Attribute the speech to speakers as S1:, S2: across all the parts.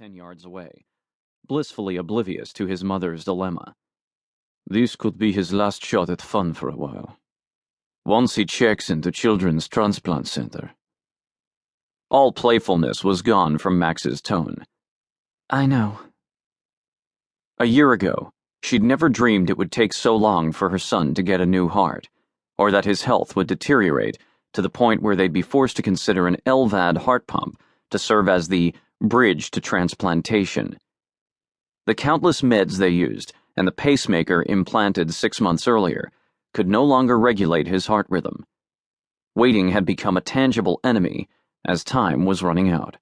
S1: 10 yards away, blissfully oblivious to his mother's dilemma. This could be his last shot at fun for a while. Once he checks into Children's Transplant Center. All playfulness was gone from Max's tone. I know. A year ago, she'd never dreamed it would take so long for her son to get a new heart, or that his health would deteriorate to the point where they'd be forced to consider an LVAD heart pump to serve as the bridge to transplantation. The countless meds they used and the pacemaker implanted 6 months earlier could no longer regulate his heart rhythm. Waiting had become a tangible enemy as time was running out.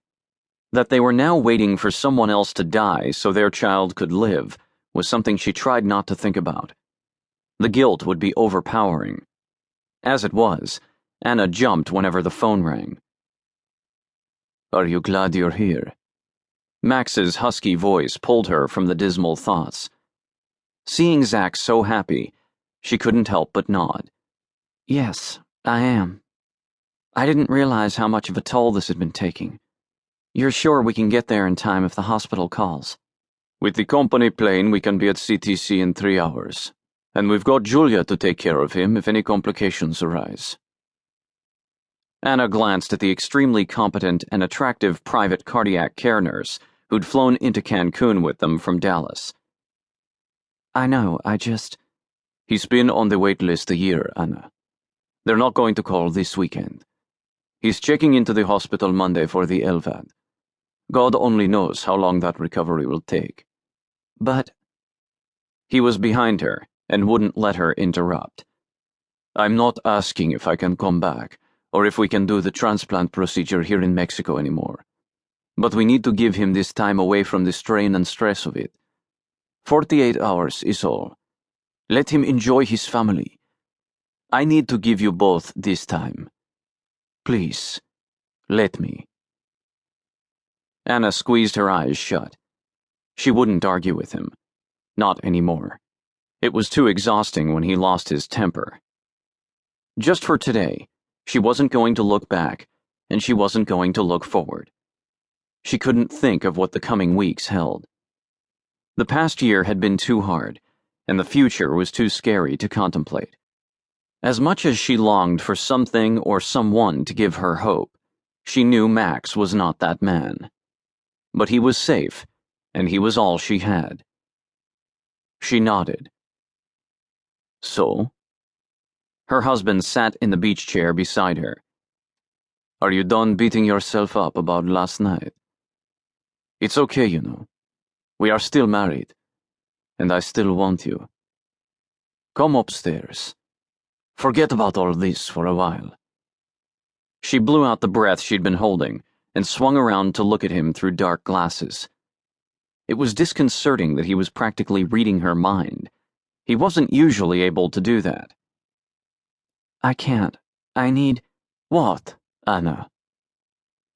S1: That they were now waiting for someone else to die so their child could live was something she tried not to think about. The guilt would be overpowering. As it was, Anna jumped whenever the phone rang. Are you glad you're here? Max's husky voice pulled her from the dismal thoughts. Seeing Zach so happy, she couldn't help but nod. Yes, I am. I didn't realize how much of a toll this had been taking. You're sure we can get there in time if the hospital calls? With the company plane, we can be at CTC in 3 hours. And we've got Julia to take care of him if any complications arise. Anna glanced at the extremely competent and attractive private cardiac care nurse who'd flown into Cancun with them from Dallas. I know, He's been on the wait list a year, Anna. They're not going to call this weekend. He's checking into the hospital Monday for the LVAD. God only knows how long that recovery will take. But... He was behind her and wouldn't let her interrupt. I'm not asking if I can come back, or if we can do the transplant procedure here in Mexico anymore. But we need to give him this time away from the strain and stress of it. 48 hours is all. Let him enjoy his family. I need to give you both this time. Please, let me. Anna squeezed her eyes shut. She wouldn't argue with him. Not anymore. It was too exhausting when he lost his temper. Just for today, she wasn't going to look back, and she wasn't going to look forward. She couldn't think of what the coming weeks held. The past year had been too hard, and the future was too scary to contemplate. As much as she longed for something or someone to give her hope, she knew Max was not that man. But he was safe, and he was all she had. She nodded. So? Her husband sat in the beach chair beside her. Are you done beating yourself up about last night? It's okay, you know. We are still married, and I still want you. Come upstairs. Forget about all this for a while. She blew out the breath she'd been holding and swung around to look at him through dark glasses. It was disconcerting that he was practically reading her mind. He wasn't usually able to do that. I can't. I need... What, Anna?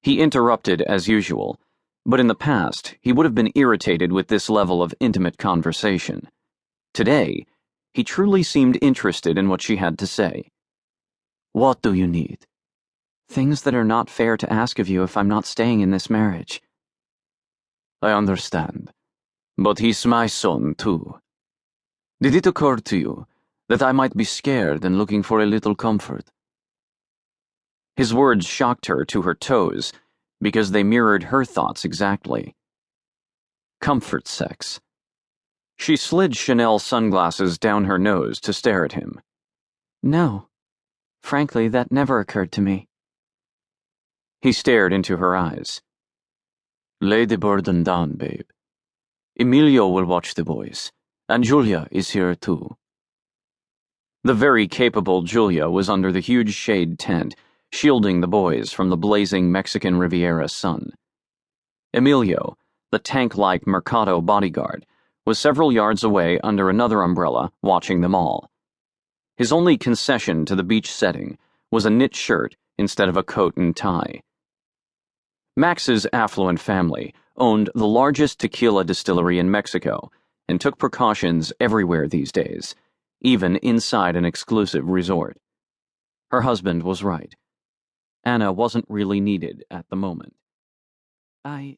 S1: He interrupted as usual, but in the past he would have been irritated with this level of intimate conversation. Today, he truly seemed interested in what she had to say. What do you need? Things that are not fair to ask of you if I'm not staying in this marriage. I understand, but he's my son, too. Did it occur to you that I might be scared and looking for a little comfort? His words shocked her to her toes because they mirrored her thoughts exactly. Comfort sex. She slid Chanel sunglasses down her nose to stare at him. No. Frankly, that never occurred to me. He stared into her eyes. Lay the burden down, babe. Emilio will watch the boys, and Julia is here too. The very capable Julia was under the huge shade tent, shielding the boys from the blazing Mexican Riviera sun. Emilio, the tank-like Mercado bodyguard, was several yards away under another umbrella, watching them all. His only concession to the beach setting was a knit shirt instead of a coat and tie. Max's affluent family owned the largest tequila distillery in Mexico and took precautions everywhere these days, even inside an exclusive resort. Her husband was right. Anna wasn't really needed at the moment. I